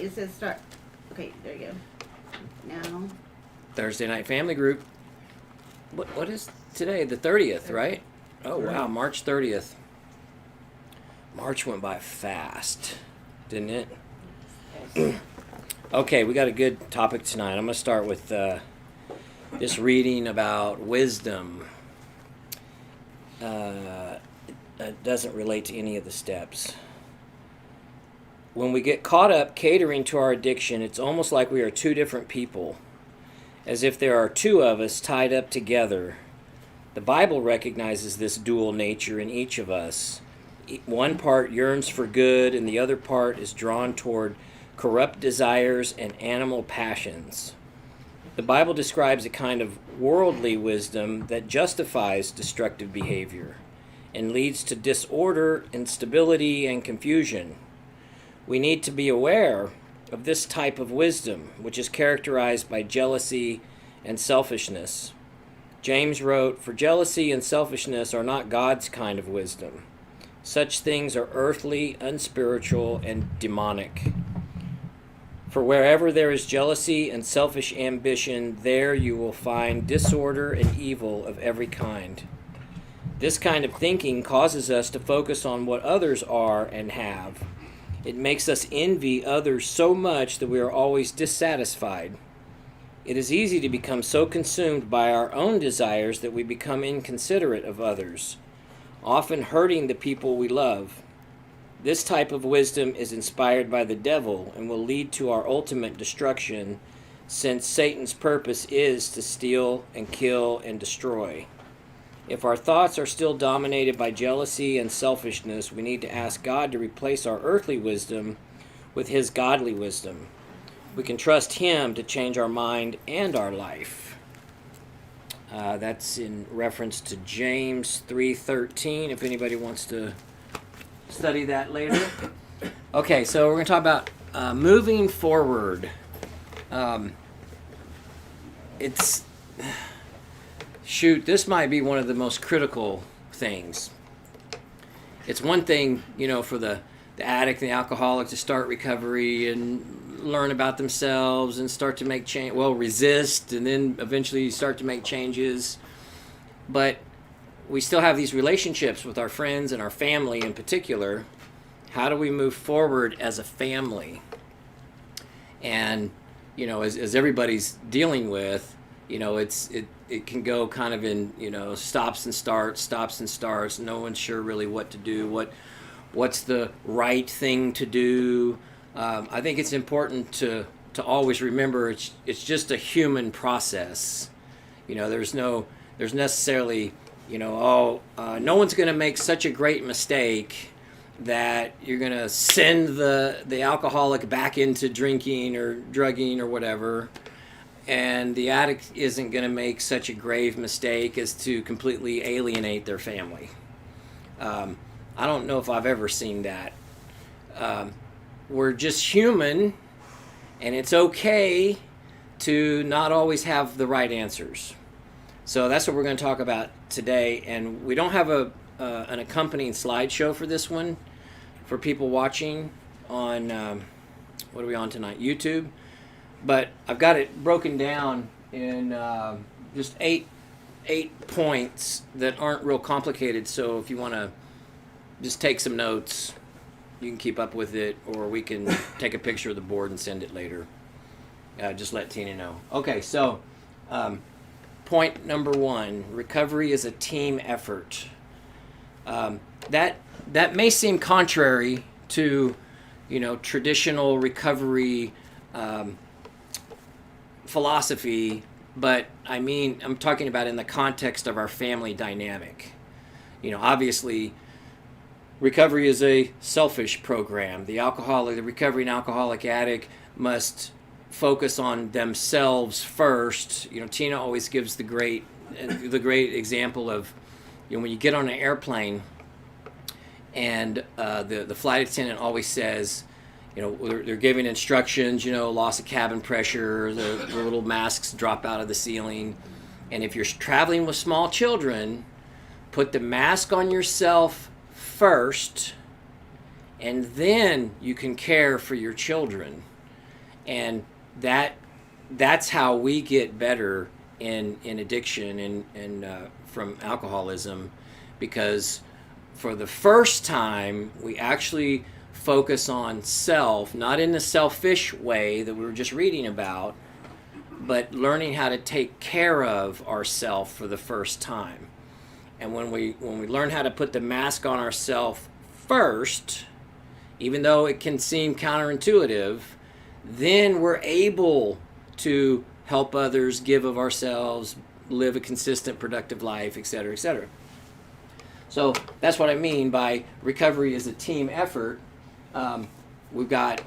it says start. Okay, there you go. Now. Thursday night family group. What is today? The 30th, right? Oh wow, March 30th. March went by fast, didn't it? Yes. Okay, we got a good topic tonight. I'm going to start with just reading about wisdom. It doesn't relate to any of the steps. When we get caught up catering to our addiction, it's almost like we are two different people, as if there are two of us tied up together. The Bible recognizes this dual nature in each of us. One part yearns for good, and the other part is drawn toward corrupt desires and animal passions. The Bible describes a kind of worldly wisdom that justifies destructive behavior and leads to disorder, instability, and confusion. We need to be aware of this type of wisdom, which is characterized by jealousy and selfishness. James wrote, "For jealousy and selfishness are not God's kind of wisdom. Such things are earthly, unspiritual, and demonic. For wherever there is jealousy and selfish ambition, there you will find disorder and evil of every kind." This kind of thinking causes us to focus on what others are and have. It makes us envy others so much that we are always dissatisfied. It is easy to become so consumed by our own desires that we become inconsiderate of others, often hurting the people we love. This type of wisdom is inspired by the devil and will lead to our ultimate destruction, since Satan's purpose is to steal and kill and destroy. If our thoughts are still dominated by jealousy and selfishness, we need to ask God to replace our earthly wisdom with His godly wisdom. We can trust Him to change our mind and our life. That's in reference to James 3:13, if anybody wants to study that later. Okay, so we're going to talk about moving forward. This might be one of the most critical things. It's one thing, for the addict and the alcoholic to start recovery and learn about themselves and start to make change, resist, and then eventually start to make changes. But we still have these relationships with our friends and our family in particular. How do we move forward as a family? And, as everybody's dealing with, it can go kind of in, stops and starts. No one's sure really what to do, what's the right thing to do. I think it's important to always remember it's just a human process. There's necessarily, no one's going to make such a great mistake that you're going to send the alcoholic back into drinking or drugging or whatever. And the addict isn't going to make such a grave mistake as to completely alienate their family. I don't know if I've ever seen that. We're just human, and it's okay to not always have the right answers. So that's what we're going to talk about today. And we don't have an accompanying slideshow for this one for people watching on, what are we on tonight? YouTube. But I've got it broken down in just eight points that aren't real complicated. So if you want to just take some notes, you can keep up with it, or we can take a picture of the board and send it later. Just let Tina know. Okay, so point number 1, recovery is a team effort. That may seem contrary to, traditional recovery philosophy, but I'm talking about in the context of our family dynamic. Obviously, recovery is a selfish program. The recovering alcoholic addict must focus on themselves first. Tina always gives the great example of, when you get on an airplane and the flight attendant always says, they're giving instructions, loss of cabin pressure, the little masks drop out of the ceiling. And if you're traveling with small children, put the mask on yourself first, and then you can care for your children. And that's how we get better in addiction and from alcoholism, because for the first time we actually focus on self, not in the selfish way that we were just reading about, but learning how to take care of ourself for the first time. And when we learn how to put the mask on ourself first, even though it can seem counterintuitive, then we're able to help others, give of ourselves, live a consistent, productive life, etc., etc. So that's what I mean by recovery is a team effort. We've got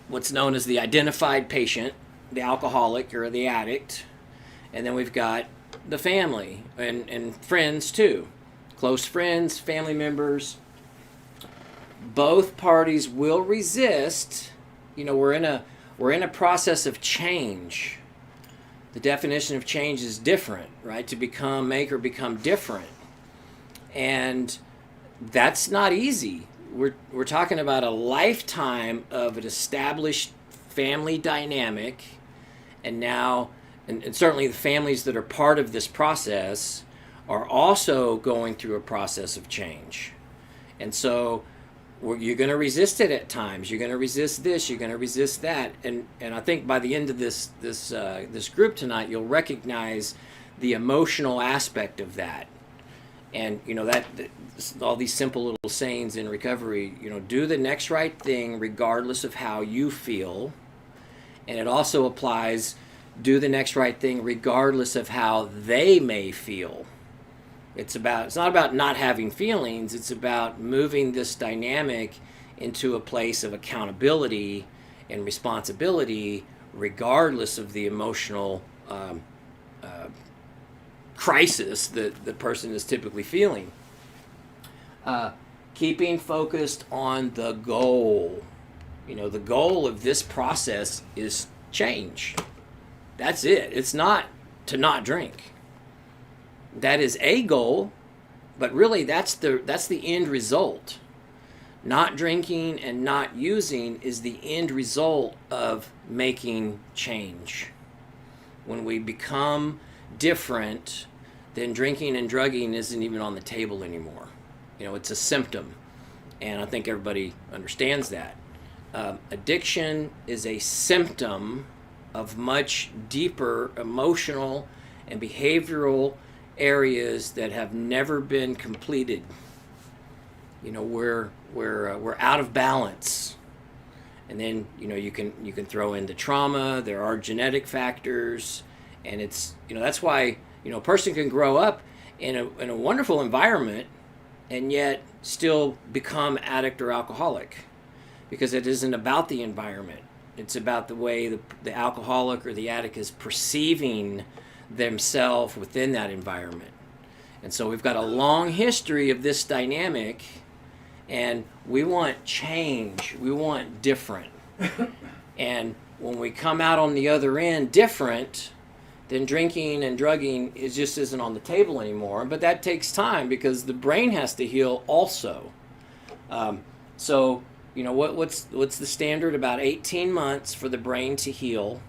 what's known as the identified patient, the alcoholic or the addict, and then we've got the family and friends too, close friends, family members. Both parties will resist. We're in a process of change. The definition of change is different, right? To make or become different. And that's not easy. We're talking about a lifetime of an established family dynamic, and now, and certainly the families that are part of this process are also going through a process of change. And so you're going to resist it at times. You're going to resist this. You're going to resist that. And I think by the end of this group tonight, you'll recognize the emotional aspect of that. And that all these simple little sayings in recovery. Do the next right thing regardless of how you feel. And it also applies, do the next right thing regardless of how they may feel. It's not about not having feelings. It's about moving this dynamic into a place of accountability and responsibility, regardless of the emotional crisis that the person is typically feeling. Keeping focused on the goal. The goal of this process is change. That's it. It's not to not drink. That is a goal, but really that's the end result. Not drinking and not using is the end result of making change. When we become different, then drinking and drugging isn't even on the table anymore. It's a symptom, and I think everybody understands that. Addiction is a symptom of much deeper emotional and behavioral areas that have never been completed. We're out of balance, and then you can throw in the trauma. There are genetic factors, and it's that's why a person can grow up in a wonderful environment and yet still become addict or alcoholic, because it isn't about the environment. It's about the way the alcoholic or the addict is perceiving themselves within that environment. And so we've got a long history of this dynamic, and we want change. We want different. And when we come out on the other end different, then drinking and drugging just isn't on the table anymore. But that takes time because the brain has to heal also. So what's the standard? About 18 months for the brain to heal.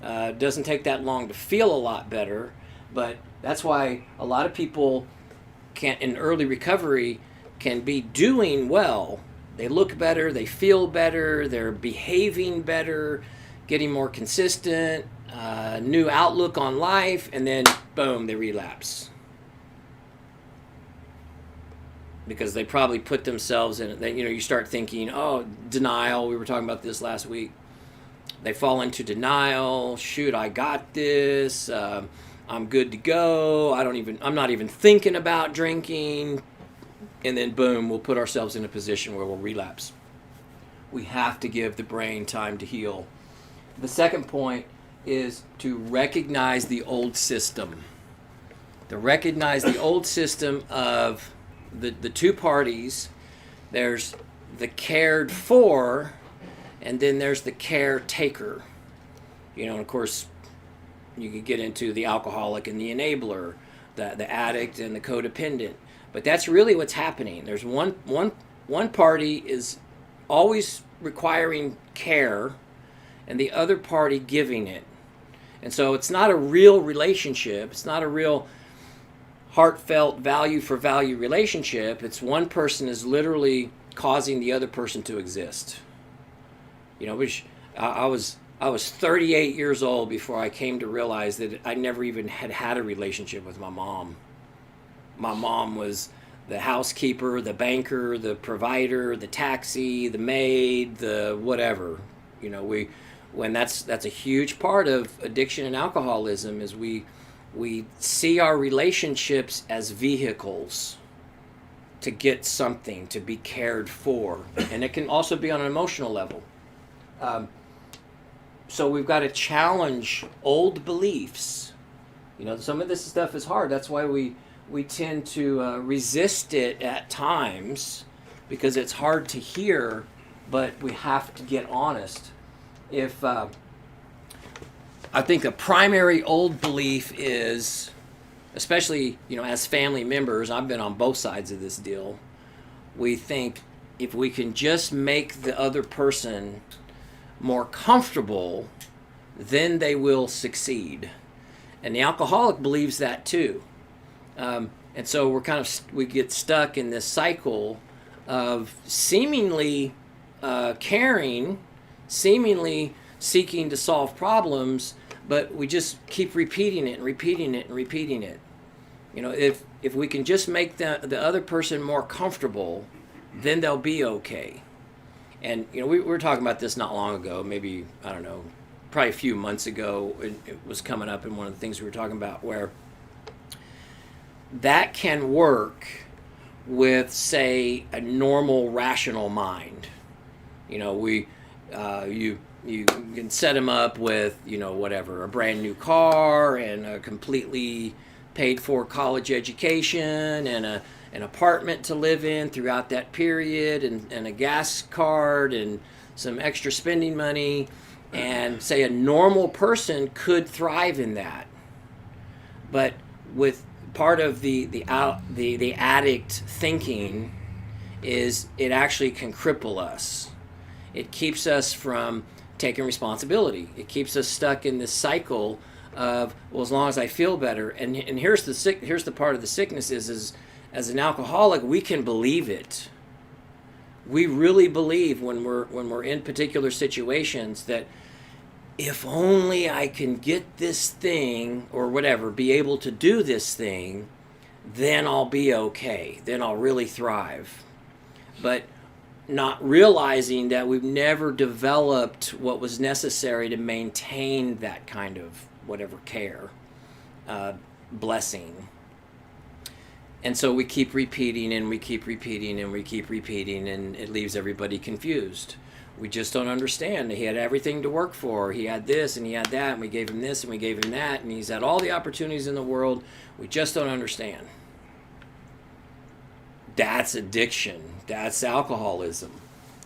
It doesn't take that long to feel a lot better, but that's why a lot of people in early recovery can be doing well. They look better, they feel better, they're behaving better, getting more consistent, new outlook on life, and then boom, they relapse. Because they probably put themselves in it. You start thinking, denial. We were talking about this last week. They fall into denial. Shoot, I got this. I'm good to go. I'm not even thinking about drinking. And then boom, we'll put ourselves in a position where we'll relapse. We have to give the brain time to heal. The second point is to recognize the old system. To recognize the old system of the two parties. There's the cared for, and then there's the caretaker. And of course, you could get into the alcoholic and the enabler, the addict and the codependent. But that's really what's happening. There's one party is always requiring care, and the other party giving it. And so it's not a real relationship. It's not a real heartfelt value for value relationship. It's one person is literally causing the other person to exist. Which I was 38 years old before I came to realize that I never even had a relationship with my mom. My mom was the housekeeper, the banker, the provider, the taxi, the maid, the whatever. When that's a huge part of addiction and alcoholism is we see our relationships as vehicles to get something, to be cared for, and it can also be on an emotional level. So we've got to challenge old beliefs. Some of this stuff is hard. That's why we tend to resist it at times, because it's hard to hear, but we have to get honest. I think a primary old belief is, especially, as family members, I've been on both sides of this deal, we think if we can just make the other person more comfortable, then they will succeed. And the alcoholic believes that too. And so we get stuck in this cycle of seemingly caring, seemingly seeking to solve problems, but we just keep repeating it and repeating it and repeating it. If we can just make the other person more comfortable, then they'll be okay. And we were talking about this not long ago, maybe, I don't know, probably a few months ago. It was coming up in one of the things we were talking about, where that can work with, say, a normal rational mind. You can set them up with, whatever, a brand new car and a completely paid for college education and an apartment to live in throughout that period and a gas card and some extra spending money. And say a normal person could thrive in that. But with part of the addict thinking is it actually can cripple us. It keeps us from taking responsibility. It keeps us stuck in this cycle of, well, as long as I feel better. And here's the part of the sickness is as an alcoholic, we can believe it. We really believe when we're in particular situations that if only I can get this thing or whatever, be able to do this thing, then I'll be okay. Then I'll really thrive. But not realizing that we've never developed what was necessary to maintain that kind of whatever care, blessing. And so we keep repeating and we keep repeating and we keep repeating, and it leaves everybody confused. We just don't understand. He had everything to work for. He had this and he had that, and we gave him this and we gave him that, and he's had all the opportunities in the world. We just don't understand. That's addiction. That's alcoholism.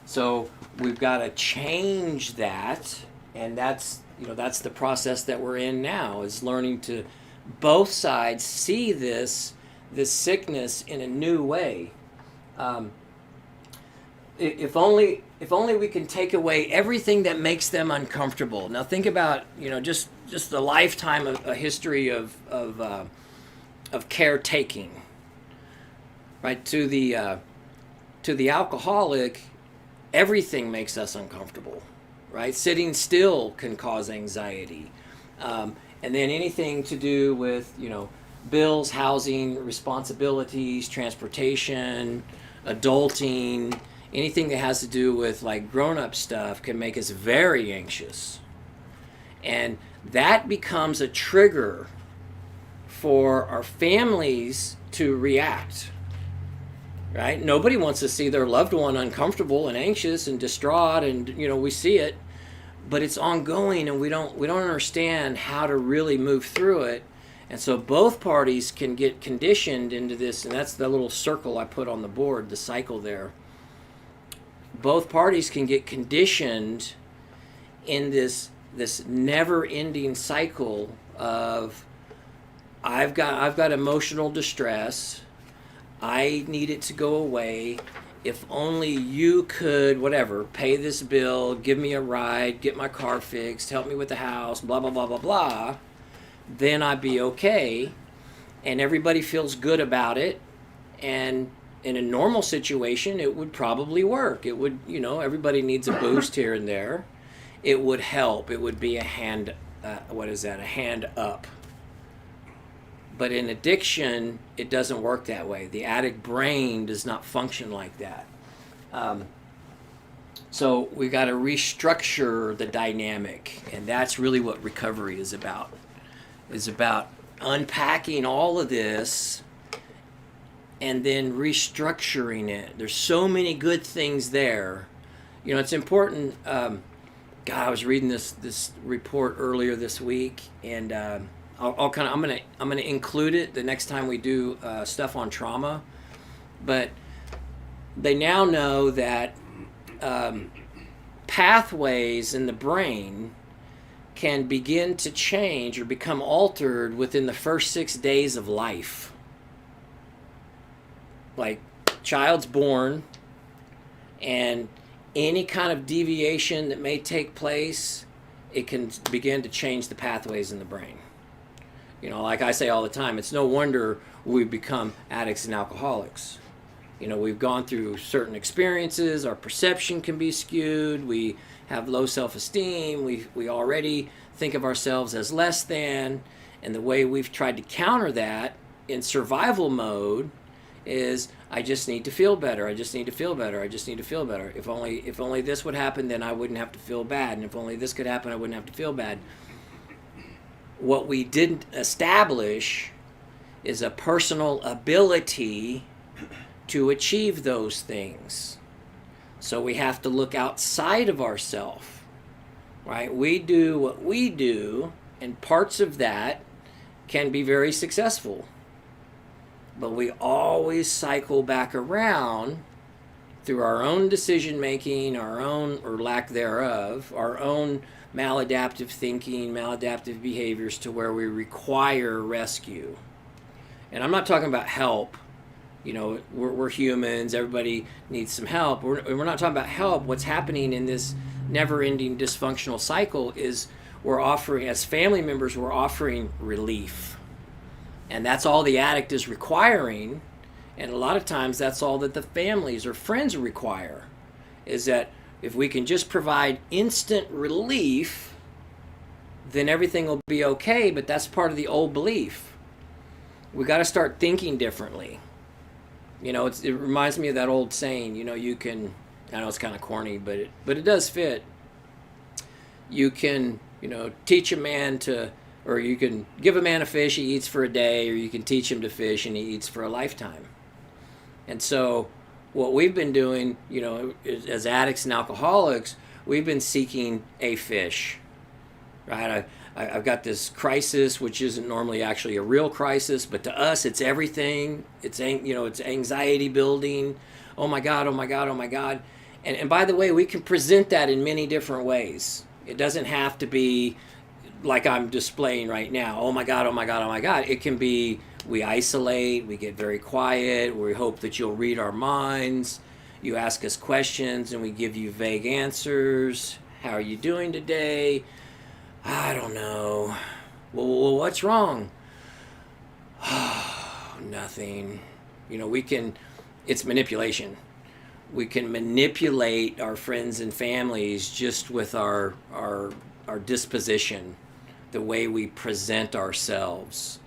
So we've got to change that, and that's the process that we're in now, is learning to both sides see this sickness in a new way. If only we can take away everything that makes them uncomfortable. Now think about just the lifetime of a history of caretaking. Right, to the alcoholic, everything makes us uncomfortable. Right, sitting still can cause anxiety, and then anything to do with bills, housing, responsibilities, transportation, adulting, anything that has to do with like grown-up stuff can make us very anxious. And that becomes a trigger for our families to react. Right? Nobody wants to see their loved one uncomfortable and anxious and distraught, and we see it, but it's ongoing, and we don't understand how to really move through it. And so both parties can get conditioned into this, and that's the little circle I put on the board, the cycle there. Both parties can get conditioned in this never-ending cycle of I've got emotional distress, I need it to go away, if only you could, whatever, pay this bill, give me a ride, get my car fixed, help me with the house, blah, blah, blah, blah, blah, then I'd be okay. And everybody feels good about it. And in a normal situation, it would probably work. It would, everybody needs a boost here and there. It would help. It would be a hand, a hand up. But in addiction, it doesn't work that way. The addict brain does not function like that. So we got to restructure the dynamic, and that's really what recovery is about. Is about unpacking all of this and then restructuring it. There's so many good things there. It's important. God, I was reading this report earlier this week, and I'm gonna include it the next time we do stuff on trauma. But they now know that pathways in the brain can begin to change or become altered within the first 6 days of life. Like, child's born, and any kind of deviation that may take place, it can begin to change the pathways in the brain. Like I say all the time, it's no wonder we become addicts and alcoholics. We've gone through certain experiences, our perception can be skewed, we have low self-esteem, we already think of ourselves as less than, and the way we've tried to counter that in survival mode is, I just need to feel better, I just need to feel better, I just need to feel better. If only this would happen, then I wouldn't have to feel bad, and if only this could happen, I wouldn't have to feel bad. What we didn't establish is a personal ability to achieve those things. So we have to look outside of ourselves, right? We do what we do, and parts of that can be very successful. But we always cycle back around through our own decision making, our own, or lack thereof, our own maladaptive thinking, maladaptive behaviors, to where we require rescue. And I'm not talking about help. We're humans, everybody needs some help. We're not talking about help. What's happening in this never-ending dysfunctional cycle is we're offering, as family members, we're offering relief. And that's all the addict is requiring. And a lot of times that's all that the families or friends require, is that if we can just provide instant relief, then everything will be okay. But that's part of the old belief. We got to start thinking differently. It reminds me of that old saying, you can, I know it's kind of corny, but it does fit. You can, teach a man to, or you can give a man a fish, he eats for a day, or you can teach him to fish and he eats for a lifetime. And so what we've been doing, as addicts and alcoholics, we've been seeking a fish, right? I've got this crisis, which isn't normally actually a real crisis, but to us, it's everything. It's anxiety building. Oh my God, oh my God, oh my God. And by the way, we can present that in many different ways. It doesn't have to be like I'm displaying right now. Oh my God, oh my God, oh my God. It can be, we isolate, we get very quiet, we hope that you'll read our minds. You ask us questions and we give you vague answers. How are you doing today? I don't know. Well, what's wrong? Nothing. It's manipulation. We can manipulate our friends and families just with our disposition, the way we present ourselves.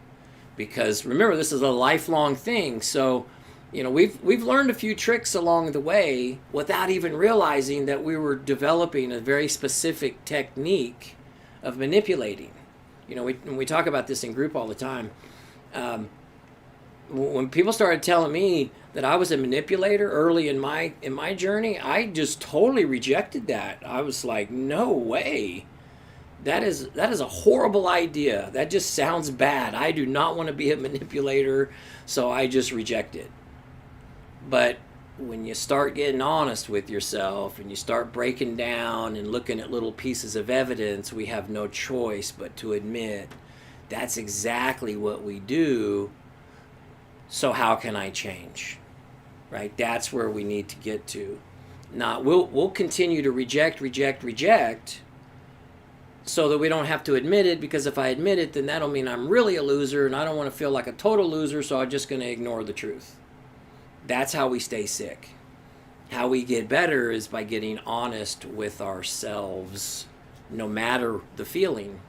Because remember, this is a lifelong thing. So, we've learned a few tricks along the way without even realizing that we were developing a very specific technique of manipulating. We talk about this in group all the time. When people started telling me that I was a manipulator early in my journey, I just totally rejected that. I was like, no way. That is a horrible idea. That just sounds bad. I do not want to be a manipulator, so I just reject it. But when you start getting honest with yourself and you start breaking down and looking at little pieces of evidence, we have no choice but to admit that's exactly what we do. So how can I change? right? That's where we need to get to. Not we'll continue to reject, so that we don't have to admit it, because if I admit it, then that'll mean I'm really a loser, and I don't want to feel like a total loser, so I'm just going to ignore the truth. That's how we stay sick. How we get better is by getting honest with ourselves, no matter the feeling.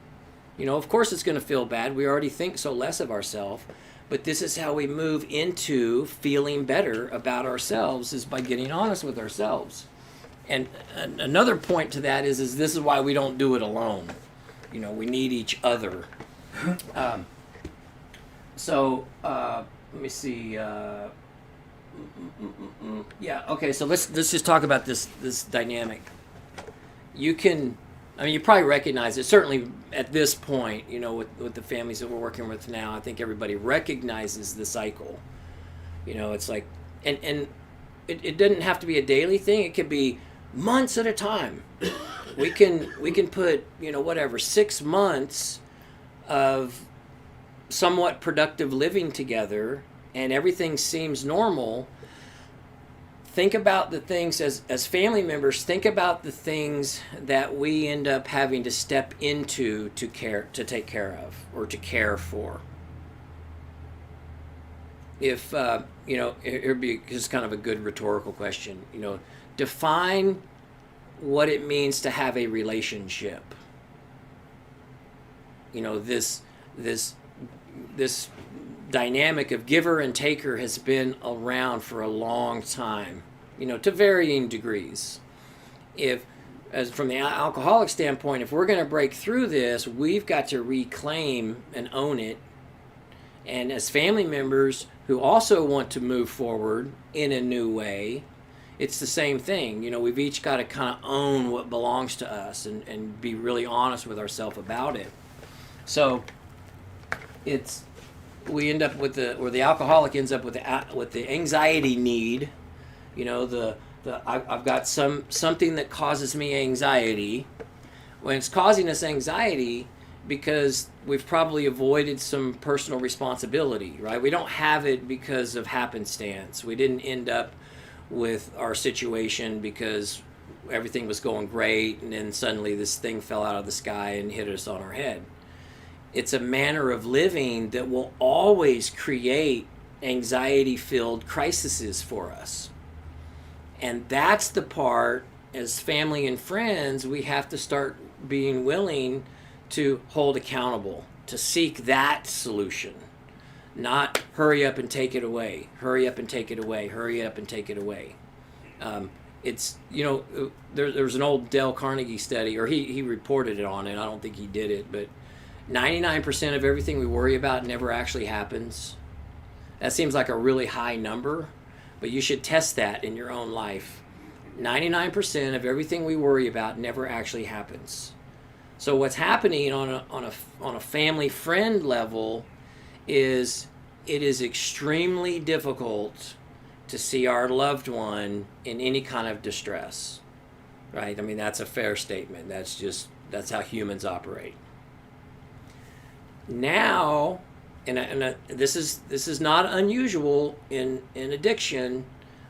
Of course it's going to feel bad. We already think so less of ourselves, but this is how we move into feeling better about ourselves, is by getting honest with ourselves. And another point to that is this is why we don't do it alone. We need each other. Let me see. Yeah. Okay. So let's just talk about this dynamic. You probably recognize it. Certainly at this point, with the families that we're working with now, I think everybody recognizes the cycle. It's like, and it doesn't have to be a daily thing. It could be months at a time. We can put 6 months of somewhat productive living together, and everything seems normal. Think about the things as family members. Think about the things that we end up having to step into to take care of, or to care for. If it'd be just kind of a good rhetorical question. Define what it means to have a relationship. This dynamic of giver and taker has been around for a long time, to varying degrees. As from the alcoholic standpoint, if we're going to break through this, we've got to reclaim and own it. And as family members who also want to move forward in a new way, it's the same thing. We've each got to kind of own what belongs to us and be really honest with ourselves about it. So we end up with the alcoholic ends up with the anxiety need. I've got something that causes me anxiety. When it's causing us anxiety because we've probably avoided some personal responsibility, right? We don't have it because of happenstance. We didn't end up with our situation because everything was going great and then suddenly this thing fell out of the sky and hit us on our head. It's a manner of living that will always create anxiety-filled crises for us. And that's the part, as family and friends, we have to start being willing to hold accountable, to seek that solution. Not hurry up and take it away, hurry up and take it away, hurry up and take it away. There's an old Dale Carnegie study, or he reported it on it, I don't think he did it, but 99% of everything we worry about never actually happens. That seems like a really high number, but you should test that in your own life. 99% of everything we worry about never actually happens. So what's happening on a family friend level is it is extremely difficult to see our loved one in any kind of distress, right? That's a fair statement. That's how humans operate. Now, and this is not unusual in addiction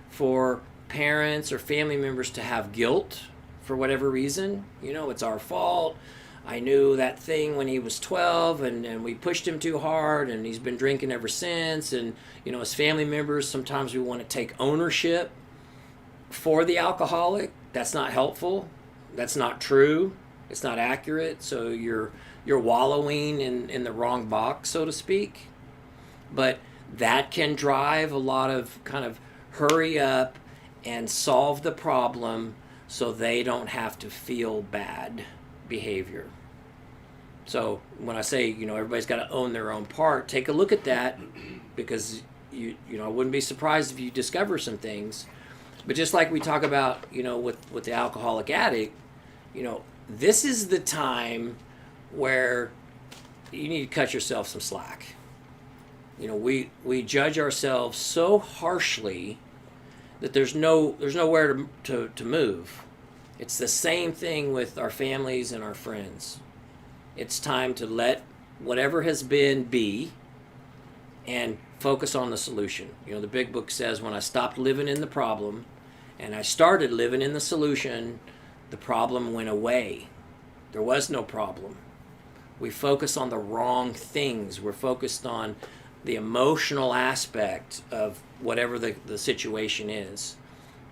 for parents or family members to have guilt for whatever reason. It's our fault. I knew that thing when he was 12 and we pushed him too hard and he's been drinking ever since. And, as family members, sometimes we want to take ownership for the alcoholic. That's not helpful. That's not true. It's not accurate. So you're wallowing in the wrong box, so to speak. But that can drive a lot of kind of hurry up and solve the problem so they don't have to feel bad behavior. So when I say, everybody's got to own their own part, take a look at that, because I wouldn't be surprised if you discover some things. But just like we talk about, with the alcoholic addict, this is the time where you need to cut yourself some slack. We judge ourselves so harshly that there's nowhere to move. It's the same thing with our families and our friends. It's time to let whatever has been be, and focus on the solution. You know, the big book says when I stopped living in the problem and I started living in the solution, the problem went away. There was no problem. We focus on the wrong things. We're focused on the emotional aspect of whatever the situation is.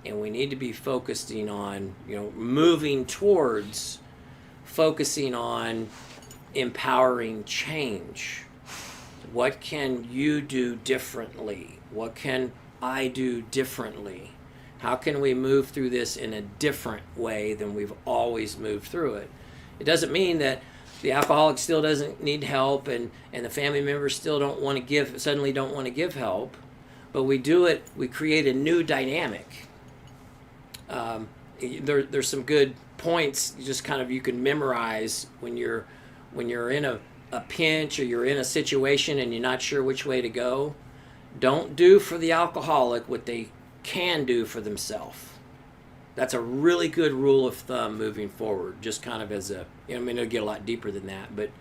And we need to be focusing on, moving towards focusing on empowering change. What can you do differently? What can I do differently? How can we move through this in a different way than we've always moved through it? It doesn't mean that the alcoholic still doesn't need help and the family members still don't want to give help, but we create a new dynamic. There's some good points you can memorize when you're in a pinch or you're in a situation and you're not sure which way to go. Don't do for the alcoholic what they can do for themselves. That's a really good rule of thumb moving forward, just kind of as it'll get a lot deeper than that, but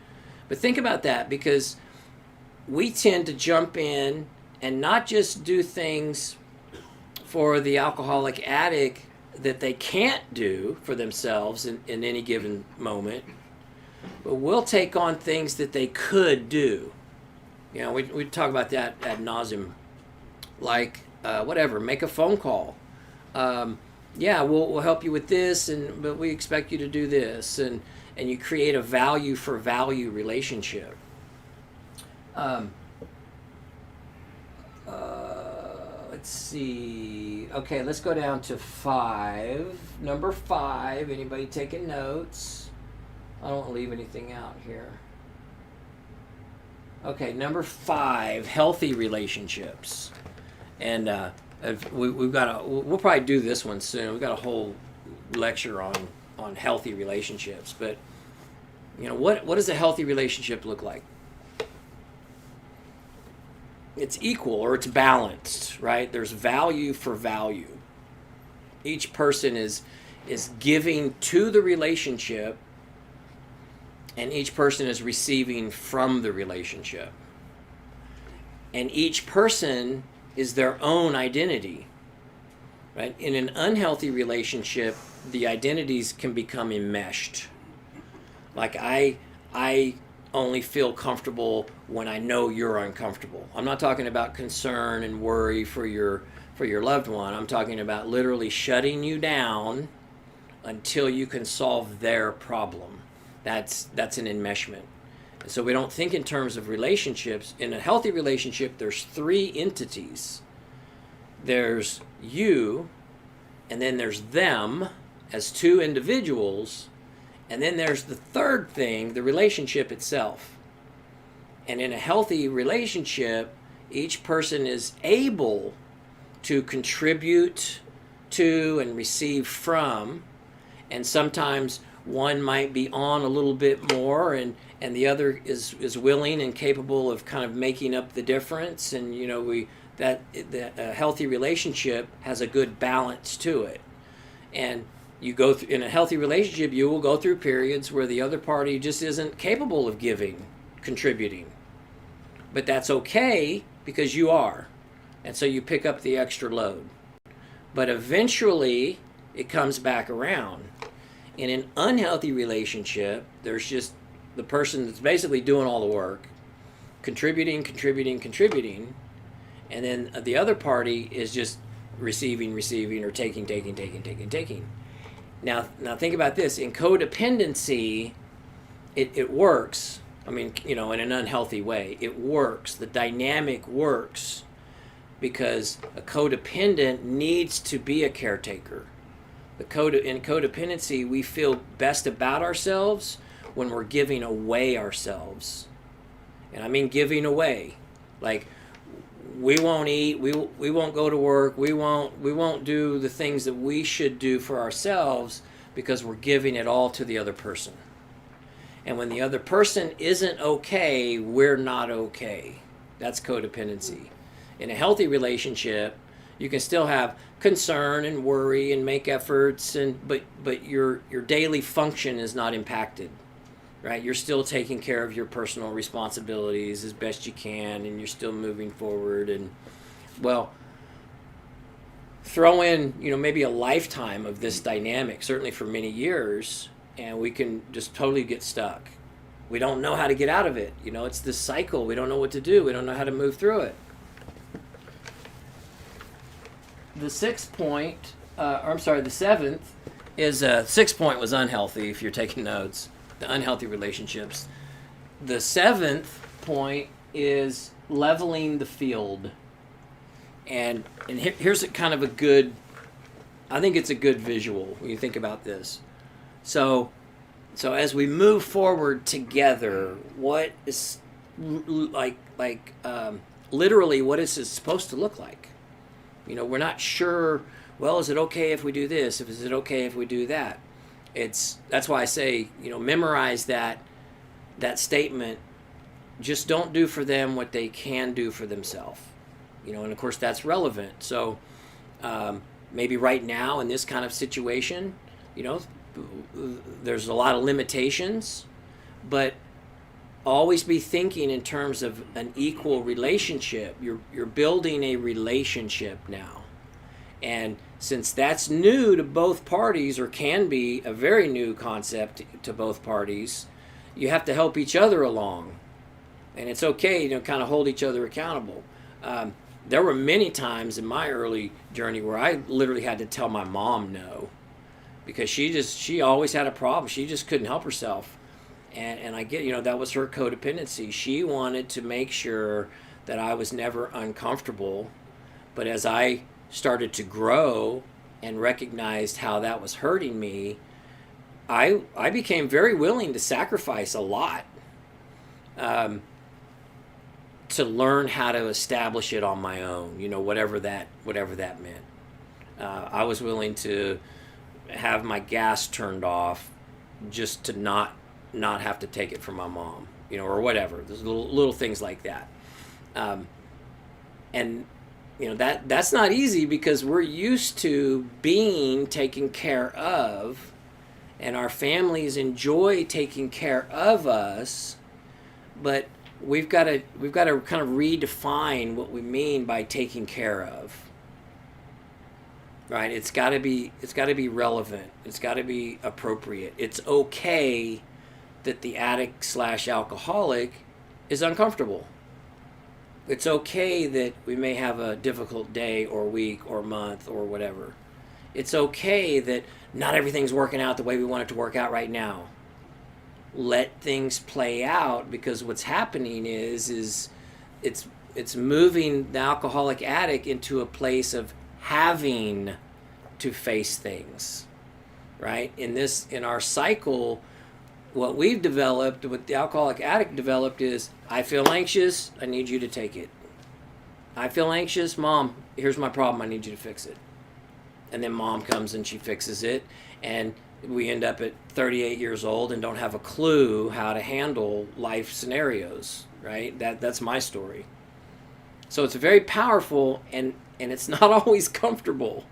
think about that, because we tend to jump in and not just do things for the alcoholic addict that they can't do for themselves in any given moment, but we'll take on things that they could do. We talk about that ad nauseum, like make a phone call. We'll help you with this, but we expect you to do this, and you create a value for value relationship. Let's see. Okay, let's go down to 5. Number 5. Anybody taking notes? I don't want to leave anything out here. Okay, number 5, healthy relationships. And we'll probably do this one soon. We've got a whole lecture on healthy relationships. But, what does a healthy relationship look like? It's equal, or it's balanced, right? There's value for value. Each person is giving to the relationship, and each person is receiving from the relationship. And each person is their own identity, right? In an unhealthy relationship, the identities can become enmeshed. Like I only feel comfortable when I know you're uncomfortable. I'm not talking about concern and worry for your loved one. I'm talking about literally shutting you down until you can solve their problem. That's an enmeshment. And so we don't think in terms of relationships. In a healthy relationship, there's 3 entities. There's you, and then there's them as 2 individuals, and then there's the third thing, the relationship itself. And in a healthy relationship, each person is able to contribute to and receive from, and sometimes one might be on a little bit more, and the other is willing and capable of kind of making up the difference. And a healthy relationship has a good balance to it. And you go in a healthy relationship, you will go through periods where the other party just isn't capable of contributing. But that's okay, because you are. And so you pick up the extra load. But eventually, it comes back around. In an unhealthy relationship, there's just the person that's basically doing all the work, contributing, and then the other party is just receiving, or taking. Now think about this. In codependency, it works. I mean, in an unhealthy way, it works. The dynamic works because a codependent needs to be a caretaker. In codependency, we feel best about ourselves when we're giving away ourselves. And I mean giving away. Like, we won't eat, we won't go to work, we won't do the things that we should do for ourselves because we're giving it all to the other person. And when the other person isn't okay, we're not okay. That's codependency. In a healthy relationship, you can still have concern and worry and make efforts, but your daily function is not impacted. right? You're still taking care of your personal responsibilities as best you can, and you're still moving forward. And well, throw in, maybe a lifetime of this dynamic, certainly for many years, and we can just totally get stuck. We don't know how to get out of it. It's this cycle. We don't know what to do. We don't know how to move through it. The seventh is, 6th point was unhealthy, if you're taking notes, the unhealthy relationships. The 7th point is leveling the field. And here's kind of I think it's a good visual when you think about this. So as we move forward together, what is literally what is it supposed to look like? We're not sure. Well, is it okay if we do this? Is it okay if we do that? That's why I say, memorize that statement. Just don't do for them what they can do for themselves. And of course that's relevant. So maybe right now in this kind of situation, there's a lot of limitations, but always be thinking in terms of an equal relationship. You're building a relationship now. And since that's new to both parties, or can be a very new concept to both parties, you have to help each other along. And it's okay to kind of hold each other accountable. There were many times in my early journey where I literally had to tell my mom no, because she always had a problem. She just couldn't help herself. And I get, that was her codependency. She wanted to make sure that I was never uncomfortable. But as I started to grow and recognized how that was hurting me, I became very willing to sacrifice a lot to learn how to establish it on my own, whatever that meant. I was willing to have my gas turned off just to not have to take it from my mom, or whatever. There's little things like that. And that's not easy, because we're used to being taken care of, and our families enjoy taking care of us, but we've got to kind of redefine what we mean by taking care of. Right? It's got to be relevant. It's got to be appropriate. It's okay that the addict/alcoholic is uncomfortable. It's okay that we may have a difficult day or week or month or whatever. It's okay that not everything's working out the way we want it to work out right now. Let things play out, because what's happening is it's moving the alcoholic addict into a place of having to face things, right? In our cycle, what we've developed, what the alcoholic addict developed, is, I feel anxious, I need you to take it. I feel anxious, Mom, here's my problem, I need you to fix it. And then Mom comes and she fixes it, and we end up at 38 years old and don't have a clue how to handle life scenarios, right? That's my story. So it's very powerful, and it's not always comfortable.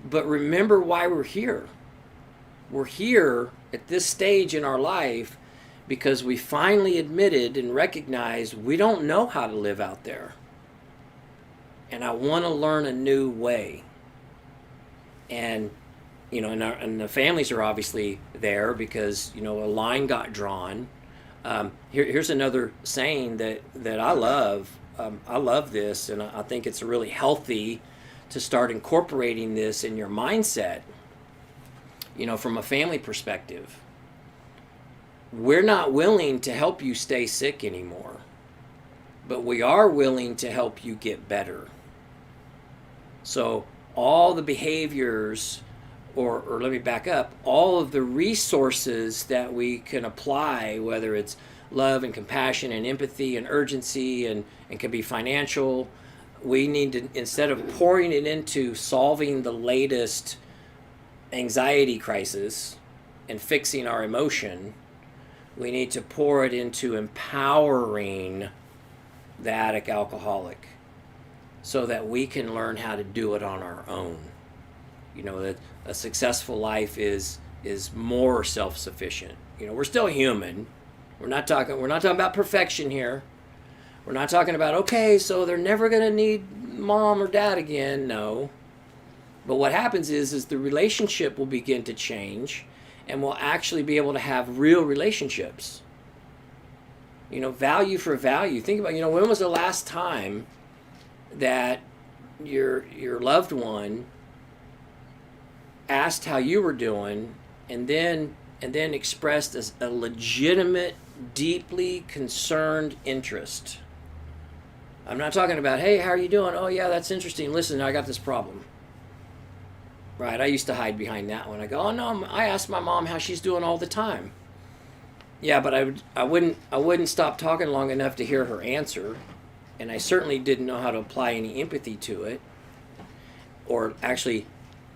But remember why we're here. We're here at this stage in our life because we finally admitted and recognized we don't know how to live out there. And I want to learn a new way. And and the families are obviously there because, a line got drawn. Here's another saying that I love. I love this, and I think it's really healthy to start incorporating this in your mindset, from a family perspective. We're not willing to help you stay sick anymore, but we are willing to help you get better. So all the behaviors, or let me back up, all of the resources that we can apply, whether it's love and compassion and empathy and urgency and can be financial, we need to, instead of pouring it into solving the latest anxiety crisis and fixing our emotion, we need to pour it into empowering the addict alcoholic so that we can learn how to do it on our own. That a successful life is more self-sufficient. We're still human. We're not talking about perfection here. We're not talking about, okay, so they're never going to need mom or dad again. No. But what happens is the relationship will begin to change, and we'll actually be able to have real relationships. Value for value. Think about, when was the last time that your loved one asked how you were doing, and then expressed a legitimate, deeply concerned interest? I'm not talking about, hey, how are you doing? Oh yeah, that's interesting. Listen, I got this problem. Right, I used to hide behind that one. I go, oh no, I ask my mom how she's doing all the time. Yeah, but I wouldn't stop talking long enough to hear her answer, and I certainly didn't know how to apply any empathy to it, or actually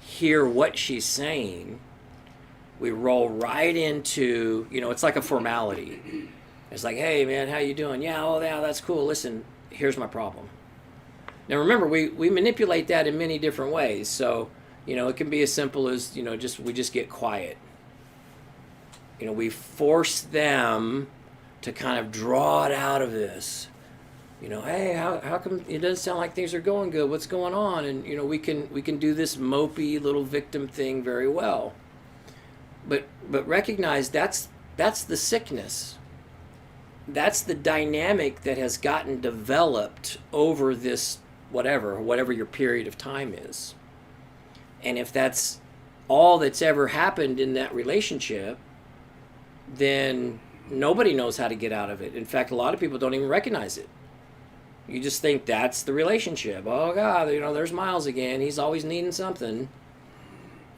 hear what she's saying. We roll right into, it's like a formality. It's like, hey man, how you doing? Yeah, oh yeah, that's cool. Listen, here's my problem. Now remember, we manipulate that in many different ways. So, it can be as simple as, we just get quiet. We force them to kind of draw it out of this. Hey, how come it doesn't sound like things are going good? What's going on? And we can do this mopey little victim thing very well. But recognize that's the sickness. That's the dynamic that has gotten developed over this whatever your period of time is. And if that's all that's ever happened in that relationship, then nobody knows how to get out of it. In fact, a lot of people don't even recognize it. You just think that's the relationship. Oh God, there's Miles again. He's always needing something.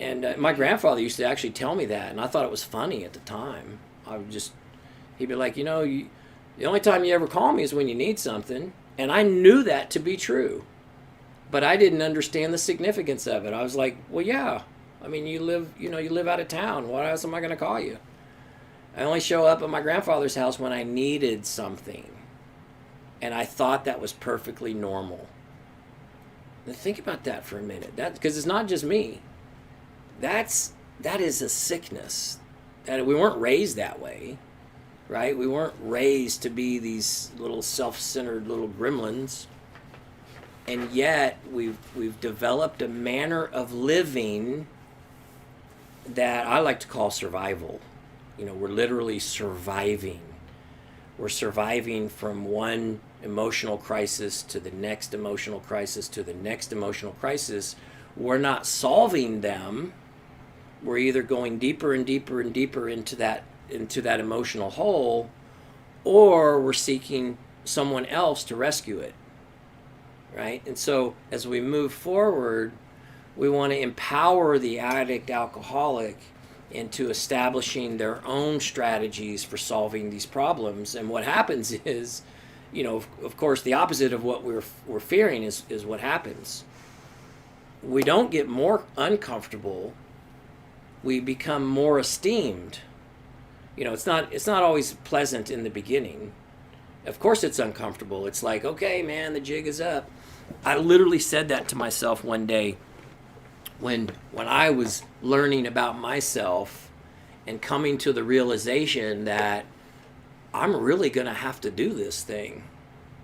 And my grandfather used to actually tell me that, and I thought it was funny at the time. He'd be like, the only time you ever call me is when you need something. And I knew that to be true, but I didn't understand the significance of it. I was like, well, yeah. I mean, you live out of town. What else am I going to call you? I only show up at my grandfather's house when I needed something. And I thought that was perfectly normal. Now think about that for a minute. Because it's not just me. That is a sickness. That we weren't raised that way, right? We weren't raised to be these little self-centered little gremlins. And yet we've developed a manner of living that I like to call survival. We're literally surviving. We're surviving from one emotional crisis to the next emotional crisis to the next emotional crisis. We're not solving them. We're either going deeper and deeper and deeper into that emotional hole, or we're seeking someone else to rescue it. Right? And so as we move forward, we want to empower the addict alcoholic into establishing their own strategies for solving these problems. And what happens is, of course, the opposite of what we're fearing is what happens. We don't get more uncomfortable. We become more esteemed. It's not always pleasant in the beginning. Of course it's uncomfortable. It's like, okay, man, the jig is up. I literally said that to myself one day when I was learning about myself and coming to the realization that I'm really going to have to do this thing.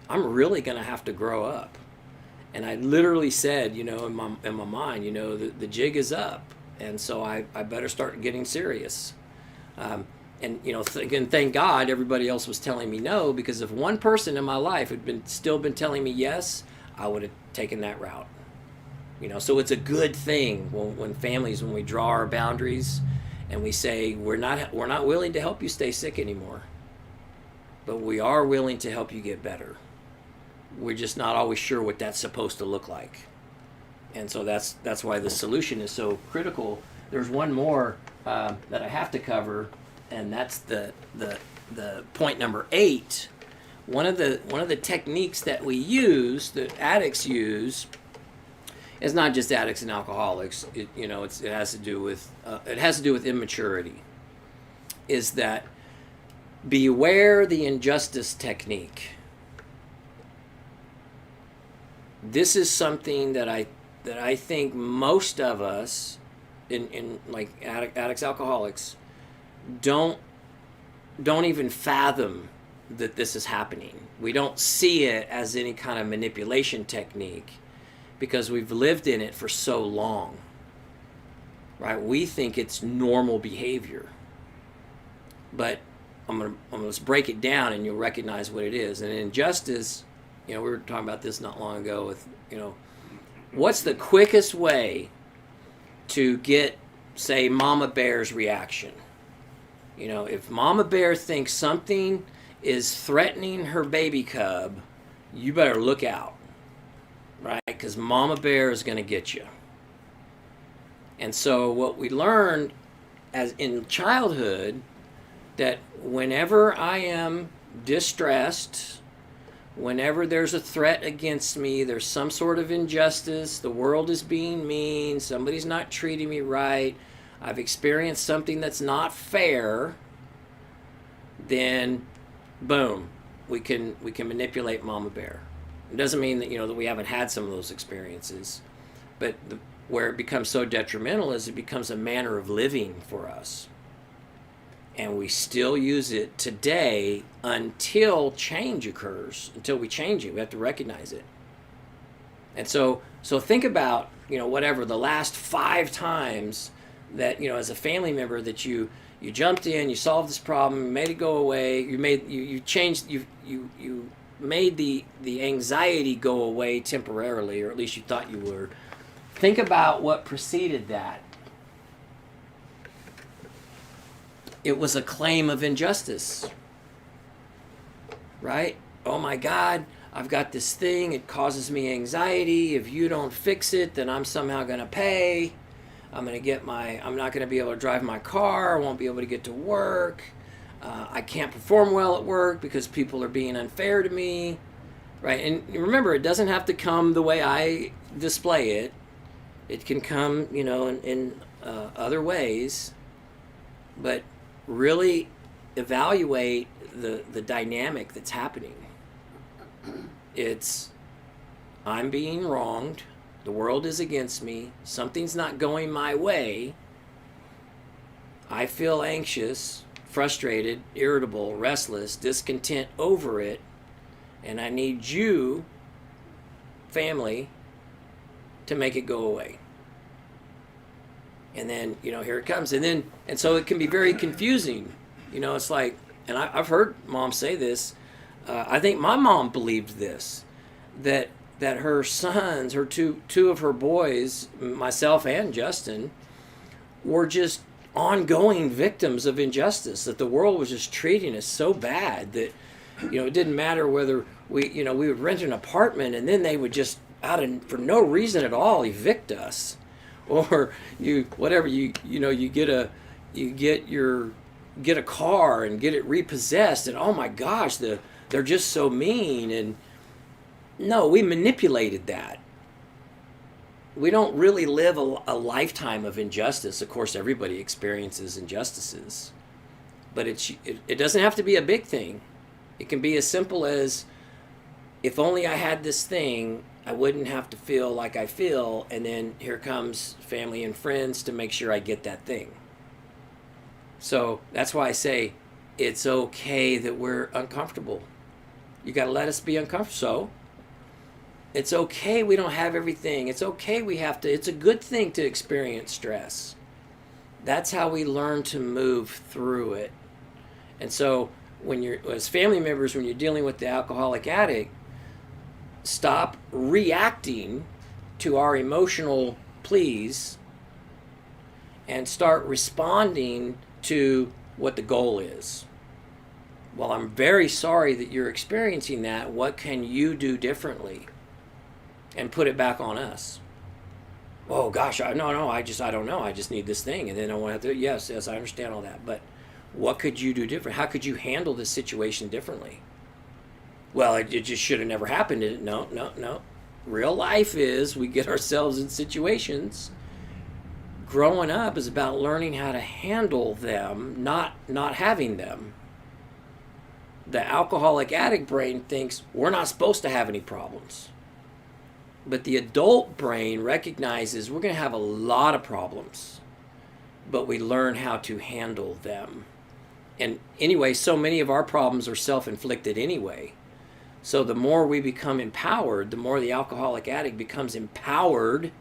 I'm really going to have to grow up. And I literally said, in my mind, the jig is up. And so I better start getting serious. And thank God everybody else was telling me no, because if one person in my life had still been telling me yes, I would have taken that route. So it's a good thing when we draw our boundaries and we say we're not willing to help you stay sick anymore, but we are willing to help you get better. We're just not always sure what that's supposed to look like. And so that's why the solution is so critical. There's one more that I have to cover, and that's the point number 8. One of the techniques that we use, that addicts use, is not just addicts and alcoholics. It has to do with immaturity. Is that beware the injustice technique. This is something that I think most of us in like addicts, alcoholics, don't don't even fathom that this is happening. We don't see it as any kind of manipulation technique because we've lived in it for so long, right? We think it's normal behavior. But I'm gonna let's break it down and you'll recognize what it is. And injustice, we were talking about this not long ago with, what's the quickest way to get, say, Mama Bear's reaction? If Mama Bear thinks something is threatening her baby cub, you better look out, right? Because Mama Bear is going to get you. And so what we learned as in childhood, that whenever I am distressed, whenever there's a threat against me, there's some sort of injustice, the world is being mean, somebody's not treating me right, I've experienced something that's not fair, then boom, we can manipulate Mama Bear. It doesn't mean that that we haven't had some of those experiences, but where it becomes so detrimental is it becomes a manner of living for us. And we still use it today until change occurs, until we change it. We have to recognize it. And so think about, whatever, the last 5 times that, as a family member that you jumped in, you solved this problem, you made it go away, you made the anxiety go away temporarily, or at least you thought you were. Think about what preceded that. It was a claim of injustice, right? Oh my God, I've got this thing, it causes me anxiety. If you don't fix it, then I'm somehow going to pay. I'm not going to be able to drive my car. I won't be able to get to work. I can't perform well at work because people are being unfair to me, right? And remember, it doesn't have to come the way I display it. It can come, in other ways, but really evaluate the dynamic that's happening. It's, I'm being wronged, the world is against me, something's not going my way, I feel anxious, frustrated, irritable, restless, discontent over it, and I need you, family, to make it go away. And then, here it comes. And so it can be very confusing. It's like, and I've heard mom say this. I think my mom believed this, that her sons, her two of her boys, myself and Justin, were just ongoing victims of injustice, that the world was just treating us so bad that, it didn't matter whether we would rent an apartment and then they would just for no reason at all evict us. Or you get a car and get it repossessed, and oh my gosh, they're just so mean. And no, we manipulated that. We don't really live a lifetime of injustice. Of course, everybody experiences injustices, but it doesn't have to be a big thing. It can be as simple as, if only I had this thing, I wouldn't have to feel like I feel, and then here comes family and friends to make sure I get that thing. So that's why I say it's okay that we're uncomfortable. You got to let us be uncomfortable. So it's okay we don't have everything. It's okay it's a good thing to experience stress. That's how we learn to move through it. And so as family members, when you're dealing with the alcoholic addict, stop reacting to our emotional pleas and start responding to what the goal is. Well, I'm very sorry that you're experiencing that. What can you do differently? And put it back on us. Oh gosh, I don't know. I just need this thing, and then I want to have to. Yes, I understand all that. But what could you do different? How could you handle this situation differently? Well, it just should have never happened. No. Real life is we get ourselves in situations. Growing up is about learning how to handle them, not having them. The alcoholic addict brain thinks we're not supposed to have any problems. But the adult brain recognizes we're going to have a lot of problems, but we learn how to handle them. And anyway, so many of our problems are self-inflicted anyway. So the more we become empowered, the more the alcoholic addict becomes empowered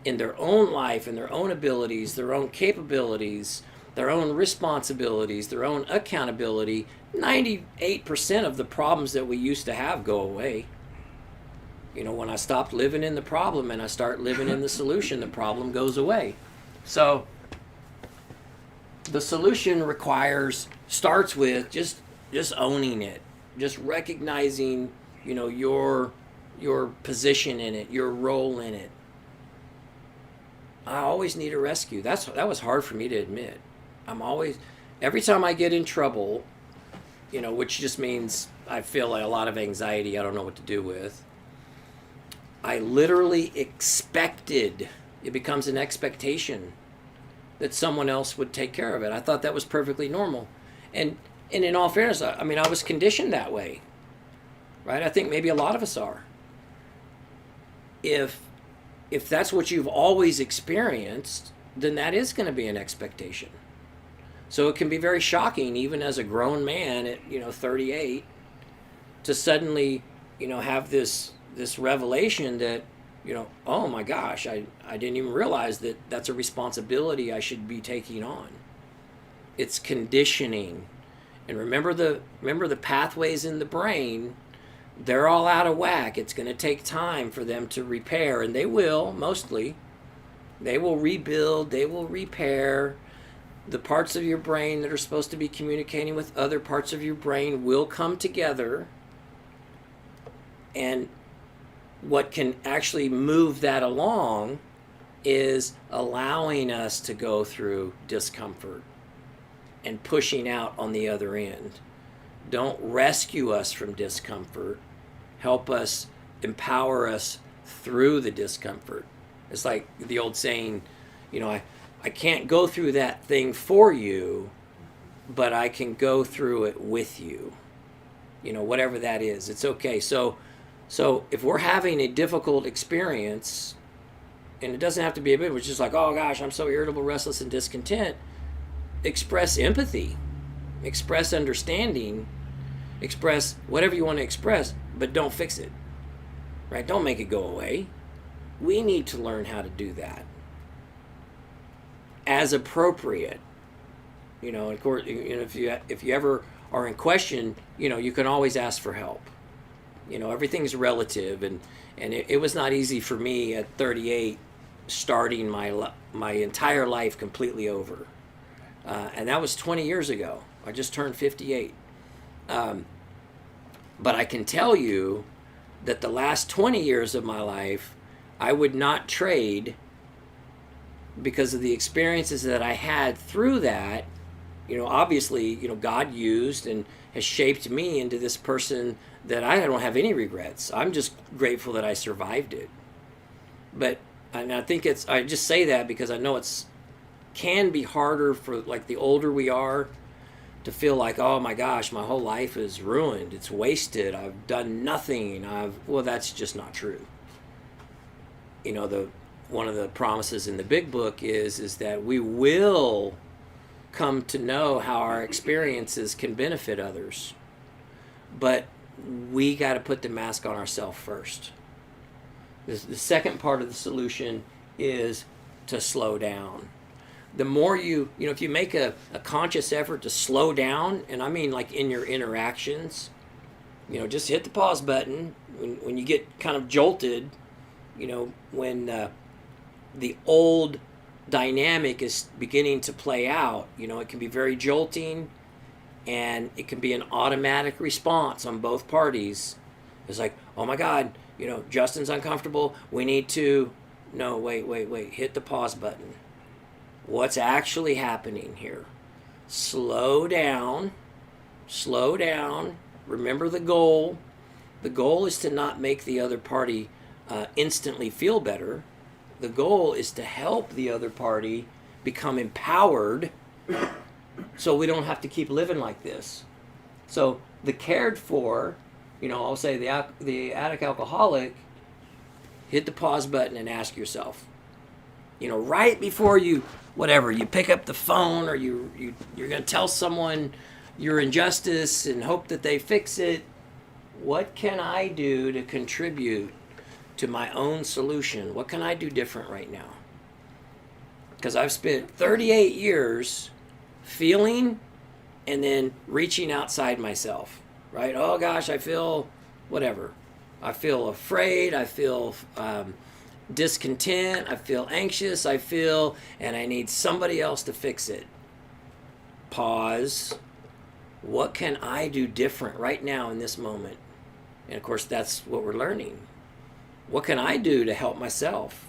in their own life, in their own abilities, their own capabilities, their own responsibilities, their own accountability. 98% of the problems that we used to have go away. You know, when I stopped living in the problem and I start living in the solution, the problem goes away. So the solution starts with just owning it, just recognizing, you know, your position in it, your role in it. I always need a rescue. That was hard for me to admit. Every time I get in trouble, you know, which just means I feel like a lot of anxiety I don't know what to do with. I literally expected, it becomes an expectation that someone else would take care of it. I thought that was perfectly normal. And in all fairness, I mean, I was conditioned that way, right? I think maybe a lot of us are. If that's what you've always experienced, then that is going to be an expectation. So it can be very shocking, even as a grown man at, 38, to suddenly, have this revelation that, oh my gosh, I didn't even realize that that's a responsibility I should be taking on. It's conditioning. And remember the pathways in the brain, they're all out of whack. It's going to take time for them to repair, and they will, mostly. They will rebuild, they will repair. The parts of your brain that are supposed to be communicating with other parts of your brain will come together. And what can actually move that along is allowing us to go through discomfort and pushing out on the other end. Don't rescue us from discomfort. Help us, empower us through the discomfort. It's like the old saying, I can't go through that thing for you, but I can go through it with you. Whatever that is, it's okay. So if we're having a difficult experience, and it doesn't have to be a bit, it's just like, oh gosh, I'm so irritable, restless, and discontent, express empathy, express understanding, express whatever you want to express, but don't fix it, right? Don't make it go away. We need to learn how to do that as appropriate. Of course, if you ever are in question, you can always ask for help. Everything's relative, and it was not easy for me at 38, starting my entire life completely over, and that was 20 years ago. I just turned 58, but I can tell you that the last 20 years of my life, I would not trade, because of the experiences that I had through that. Obviously, God used and has shaped me into this person that I don't have any regrets. I'm just grateful that I survived it. And I think I just say that because I know can be harder for, like, the older we are, to feel like, oh my gosh, my whole life is ruined. It's wasted. I've done nothing. Well, that's just not true. One of the promises in the big book is that we will come to know how our experiences can benefit others. But we got to put the mask on ourselves first. The second part of the solution is to slow down. The more if you make a conscious effort to slow down, and I mean like in your interactions, just hit the pause button when you get kind of jolted, when the old dynamic is beginning to play out. It can be very jolting, and it can be an automatic response on both parties. It's like, oh my God, Justin's uncomfortable. We need to, no, wait, hit the pause button. What's actually happening here? Slow down. Remember the goal. The goal is to not make the other party instantly feel better. The goal is to help the other party become empowered, so we don't have to keep living like this. So the cared for, I'll say the addict alcoholic, hit the pause button and ask yourself, right before you pick up the phone, or you're going to tell someone your injustice and hope that they fix it. What can I do to contribute to my own solution? What can I do different right now? Because I've spent 38 years feeling and then reaching outside myself, right? Oh gosh, I feel whatever. I feel afraid. I feel discontent. I feel anxious. And I need somebody else to fix it. Pause. What can I do different right now in this moment? And of course, that's what we're learning. What can I do to help myself?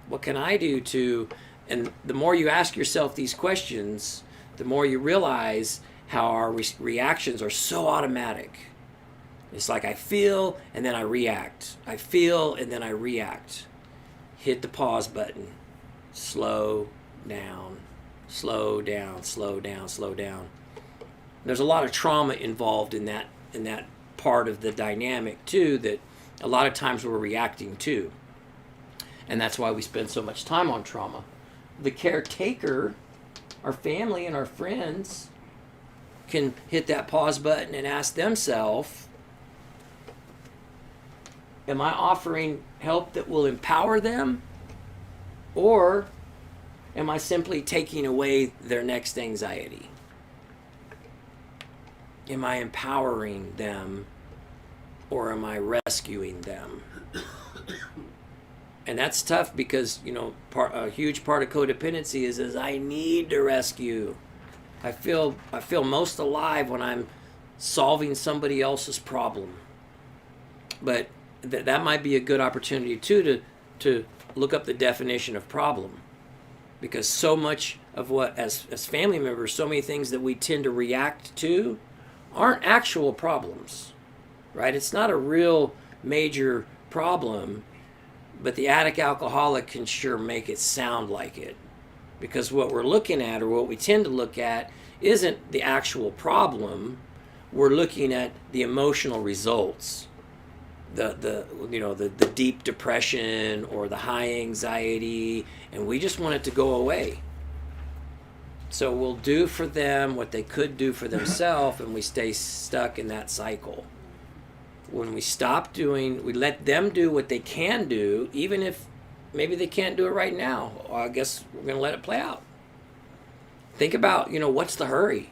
What can I do to, and the more you ask yourself these questions, the more you realize how our reactions are so automatic. It's like I feel and then I react. I feel and then I react. Hit the pause button. Slow down, slow down, slow down, slow down. There's a lot of trauma involved in that part of the dynamic too, that a lot of times we're reacting to. And that's why we spend so much time on trauma. The caretaker, our family and our friends, can hit that pause button and ask themselves, am I offering help that will empower them? Or am I simply taking away their next anxiety? Am I empowering them, or am I rescuing them? And that's tough because, a huge part of codependency is I need to rescue. I feel most alive when I'm solving somebody else's problem. But that might be a good opportunity too to look up the definition of problem. Because so much of what, as family members, so many things that we tend to react to aren't actual problems, right? It's not a real major problem, but the addict alcoholic can sure make it sound like it. Because what we're looking at, or what we tend to look at, isn't the actual problem. We're looking at the emotional results, the deep depression or the high anxiety, and we just want it to go away. So we'll do for them what they could do for themselves, and we stay stuck in that cycle. When we stop doing, we let them do what they can do, even if maybe they can't do it right now. I guess we're going to let it play out. Think about, what's the hurry?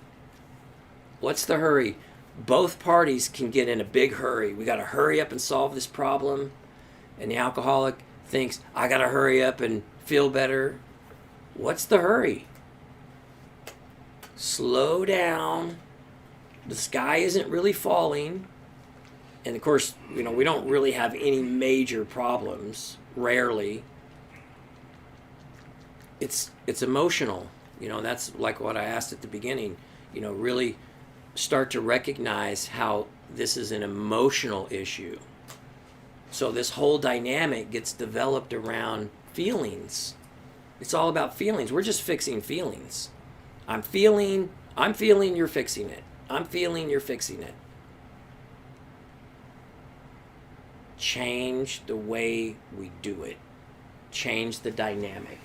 What's the hurry? Both parties can get in a big hurry. We got to hurry up and solve this problem. And the alcoholic thinks, I got to hurry up and feel better. What's the hurry? Slow down. The sky isn't really falling. And of course, we don't really have any major problems, rarely. It's emotional. That's like what I asked at the beginning. Really start to recognize how this is an emotional issue. So this whole dynamic gets developed around feelings. It's all about feelings. We're just fixing feelings. I'm feeling, you're fixing it. I'm feeling, you're fixing it. Change the way we do it. Change the dynamic.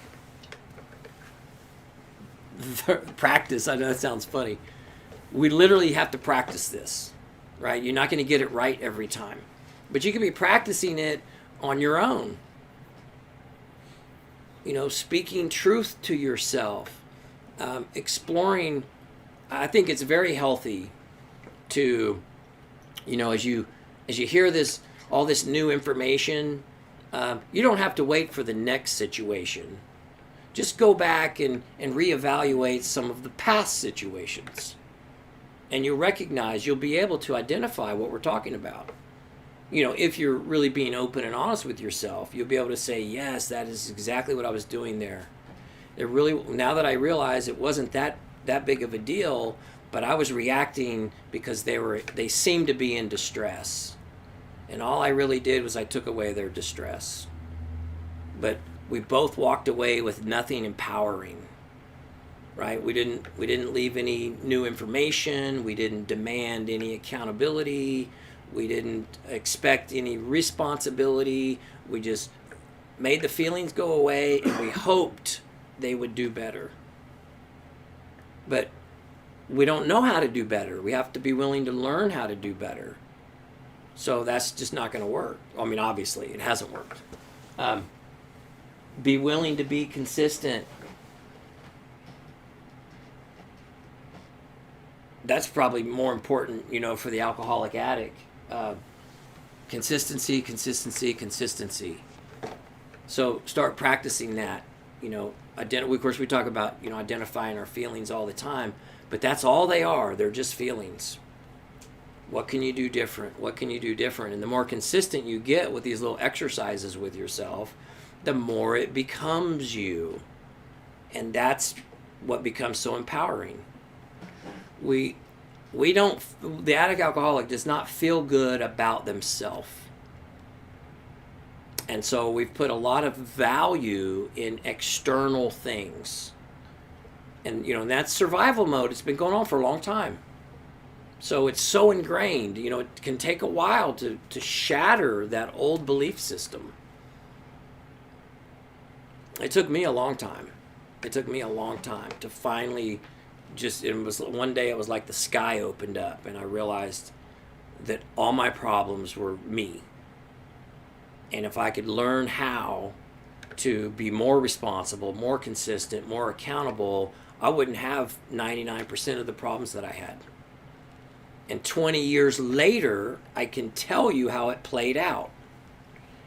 Practice, I know that sounds funny. We literally have to practice this, right? You're not going to get it right every time. But you can be practicing it on your own. Speaking truth to yourself. Exploring. I think it's very healthy to, as you hear all this new information, you don't have to wait for the next situation. Just go back and reevaluate some of the past situations. And you'll be able to identify what we're talking about. If you're really being open and honest with yourself, you'll be able to say, yes, that is exactly what I was doing there. Now that I realize it wasn't that big of a deal, but I was reacting because they seemed to be in distress. And all I really did was I took away their distress. But we both walked away with nothing empowering, right? We didn't leave any new information. We didn't demand any accountability. We didn't expect any responsibility. We just made the feelings go away, and we hoped they would do better. But we don't know how to do better. We have to be willing to learn how to do better. So that's just not going to work. I mean, obviously, it hasn't worked. Be willing to be consistent. That's probably more important, for the alcoholic addict. Consistency, consistency, consistency. So start practicing that. Of course, we talk about, identifying our feelings all the time, but that's all they are. They're just feelings. What can you do different? What can you do different? And the more consistent you get with these little exercises with yourself, the more it becomes you. And that's what becomes so empowering. The addict alcoholic does not feel good about themselves. And so we've put a lot of value in external things. And, that's survival mode. It's been going on for a long time. So it's so ingrained. It can take a while to shatter that old belief system. It took me a long time. To finally one day it was like the sky opened up and I realized that all my problems were me. And if I could learn how to be more responsible, more consistent, more accountable, I wouldn't have 99% of the problems that I had. And 20 years later, I can tell you how it played out.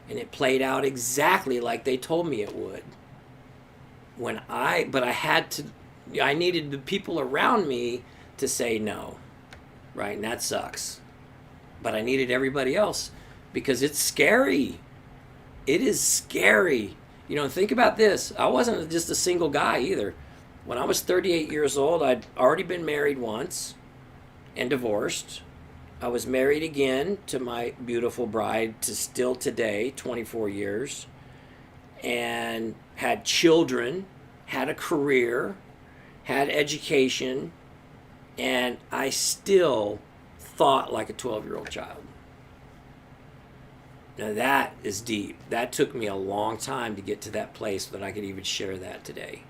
And it played out exactly like they told me it would. I needed the people around me to say no, right? And that sucks. But I needed everybody else because it's scary. It is scary. Think about this. I wasn't just a single guy either. When I was 38 years old, I'd already been married once and divorced. I was married again to my beautiful bride to still today, 24 years, and had children, had a career, had education, and I still thought like a 12-year-old child. Now that is deep. That took me a long time to get to that place that I could even share that today.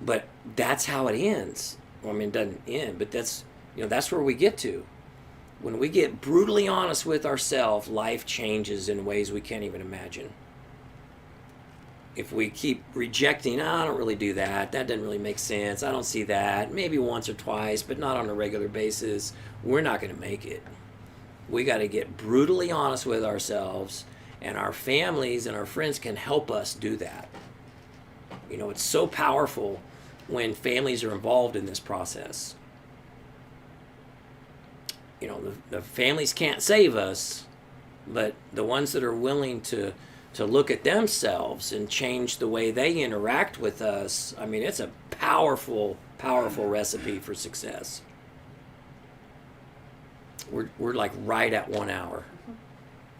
But that's how it ends. Well, I mean, it doesn't end, but that's where we get to. When we get brutally honest with ourselves, life changes in ways we can't even imagine. If we keep rejecting, I don't really do that. That doesn't really make sense. I don't see that. Maybe once or twice, but not on a regular basis. We're not going to make it. We got to get brutally honest with ourselves, and our families and our friends can help us do that. It's so powerful when families are involved in this process. The families can't save us, but the ones that are willing to look at themselves and change the way they interact with us, I mean, it's a powerful, powerful recipe for success. We're like right at 1 hour.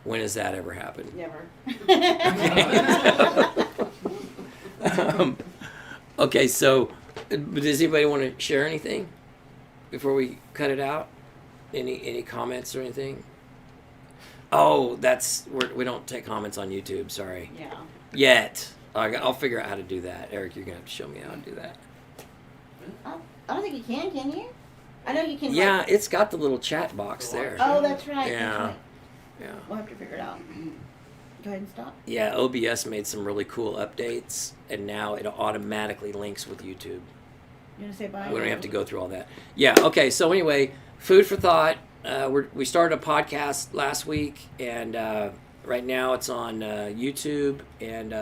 When has that ever happened? Never. Okay, so does anybody want to share anything before we cut it out? Any comments or anything? Oh, we don't take comments on YouTube. Sorry. Yeah. Yet. I'll figure out how to do that. Eric, you're gonna have to show me how to do that. I don't think you can you? I know you can. Yeah, it's got the little chat box there. Oh, that's right. Yeah. That's right. Yeah. We'll have to figure it out. Go ahead and stop. Yeah, OBS made some really cool updates, and now it automatically links with YouTube. You want to say bye? We don't have to go through all that. Yeah, okay, so anyway, food for thought. We started a podcast last week, and right now it's on YouTube and,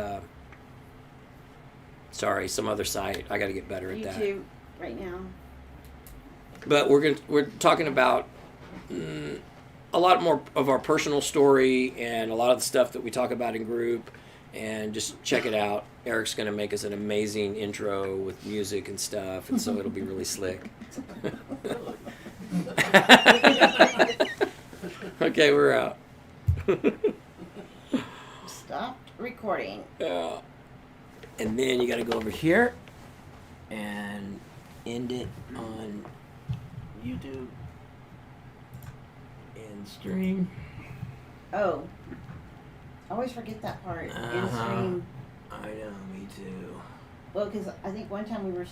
some other site. I got to get better at that. YouTube right now. But we're talking about a lot more of our personal story and a lot of the stuff that we talk about in group, and just check it out. Eric's going to make us an amazing intro with music and stuff, and so it'll be really slick. Okay, we're out. Stopped recording. Yeah. And then you got to go over here and end it on YouTube and stream. Oh. I always forget that part in Uh-huh. stream. I know, me too. Well, because I think one time we were